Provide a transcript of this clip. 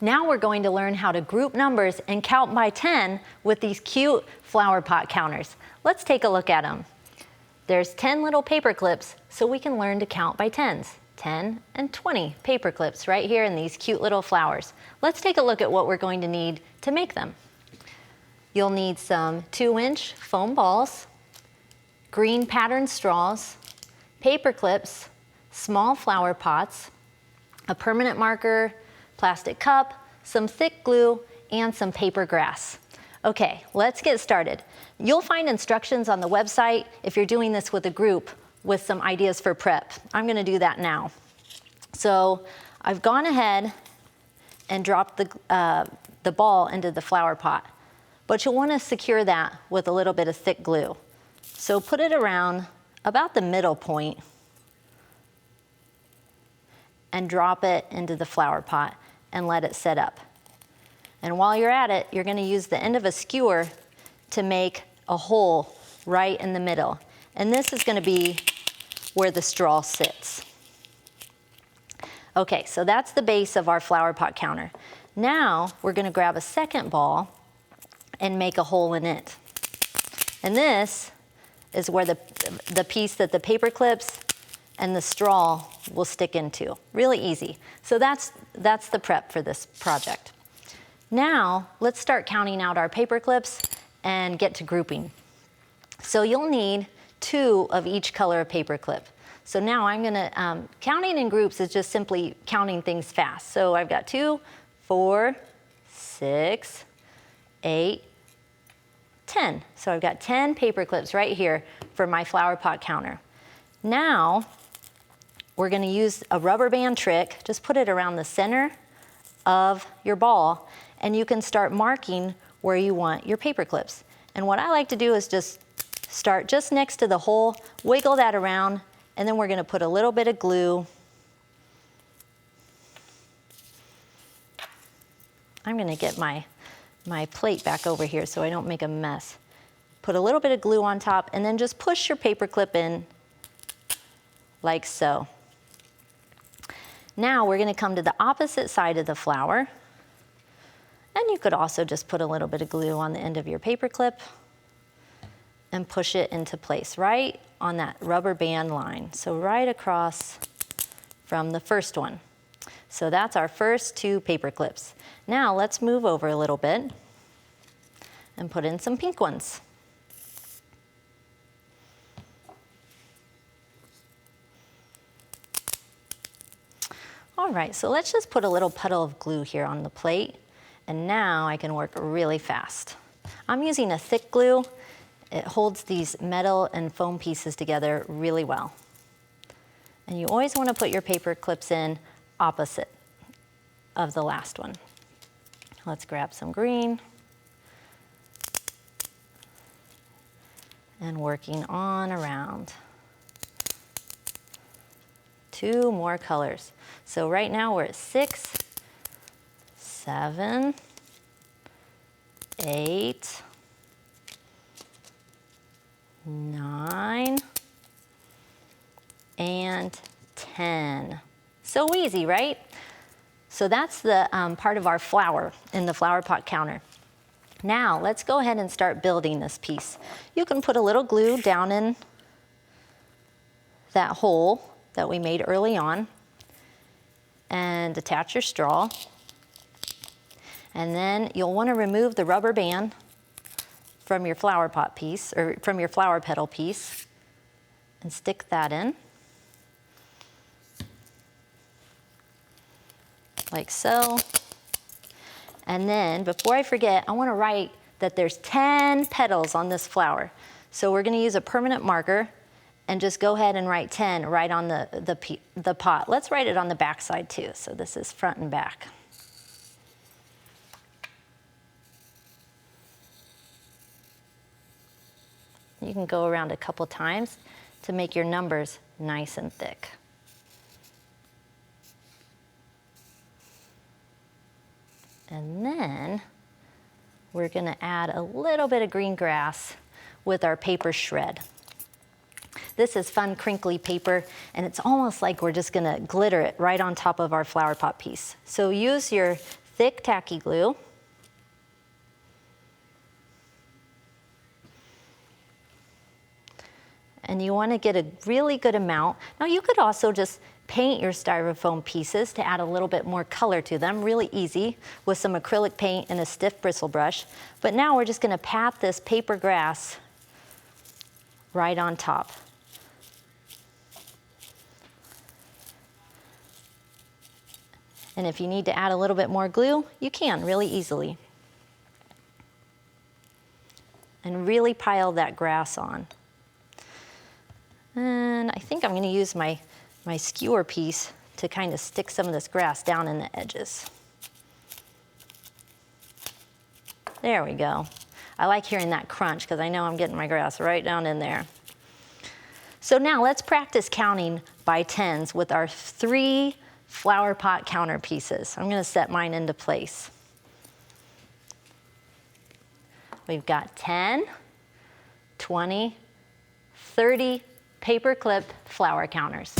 Now we're going to learn how to group numbers and count by 10 with these cute flower pot counters. Let's take a look at them. There's 10 little paper clips, so we can learn to count by tens. 10 and 20 paper clips right here in these cute little flowers. Let's take a look at what we're going to need to make them. You'll need some 2-inch foam balls, green patterned straws, paper clips, small flower pots, a permanent marker, plastic cup, some thick glue, and some paper grass. Okay, let's get started. You'll find instructions on the website if you're doing this with a group with some ideas for prep. I'm gonna do that now. So I've gone ahead and dropped the ball into the flower pot, but you'll wanna secure that with a little bit of thick glue. So put it around about the middle point and drop it into the flower pot and let it set up. And while you're at it, you're gonna use the end of a skewer to make a hole right in the middle. And this is gonna be where the straw sits. Okay, so that's the base of our flower pot counter. Now we're gonna grab a second ball and make a hole in it. And this is where the piece that the paper clips and the straw will stick into. Really easy. So that's the prep for this project. Now, let's start counting out our paper clips and get to grouping. So you'll need 2 of each color of paper clip. So now I'm gonna, counting in groups is just simply counting things fast. So I've got 2, 4, 6, 8, 10. So I've got 10 paper clips right here for my flower pot counter. Now, we're gonna use a rubber band trick. Just put it around the center of your ball, and you can start marking where you want your paper clips. And what I like to do is just start just next to the hole, wiggle that around, and then we're gonna put a little bit of glue. I'm gonna get my plate back over here so I don't make a mess. Put a little bit of glue on top, and then just push your paper clip in like so. Now we're gonna come to the opposite side of the flower, and you could also just put a little bit of glue on the end of your paper clip and push it into place right on that rubber band line. So right across from the first one. So that's our first 2 paper clips. Now let's move over a little bit and put in some pink ones. All right, so let's just put a little puddle of glue here on the plate, and now I can work really fast. I'm using a thick glue. It holds these metal and foam pieces together really well. And you always want to put your paper clips in opposite of the last one. Let's grab some green. And working on around. 2 more colors. So right now we're at 6, 7, 8, 9, and 10. So easy, right? So that's the part of our flower in the flower pot counter. Now let's go ahead and start building this piece. You can put a little glue down in that hole that we made early on and attach your straw. And then you'll want to remove the rubber band from your flower pot piece, or from your flower petal piece, and stick that in. Like so. And then, before I forget, I want to write that there's 10 petals on this flower. So we're going to use a permanent marker and just go ahead and write 10 right on the pot. Let's write it on the back side too. So this is front and back. You can go around a couple times to make your numbers nice and thick. And then we're gonna add a little bit of green grass with our paper shred. This is fun crinkly paper, and it's almost like we're just gonna glitter it right on top of our flower pot piece. So use your thick tacky glue. And you want to get a really good amount. Now you could also just paint your styrofoam pieces to add a little bit more color to them, really easy, with some acrylic paint and a stiff bristle brush. But now we're just going to pat this paper grass right on top. And if you need to add a little bit more glue, you can really easily. And really pile that grass on. And I think I'm going to use my skewer piece to kind of stick some of this grass down in the edges. There we go. I like hearing that crunch because I know I'm getting my grass right down in there. So now let's practice counting by tens with our 3 flower pot counter pieces. I'm going to set mine into place. We've got 10, 20, 30 paper clip flower counters.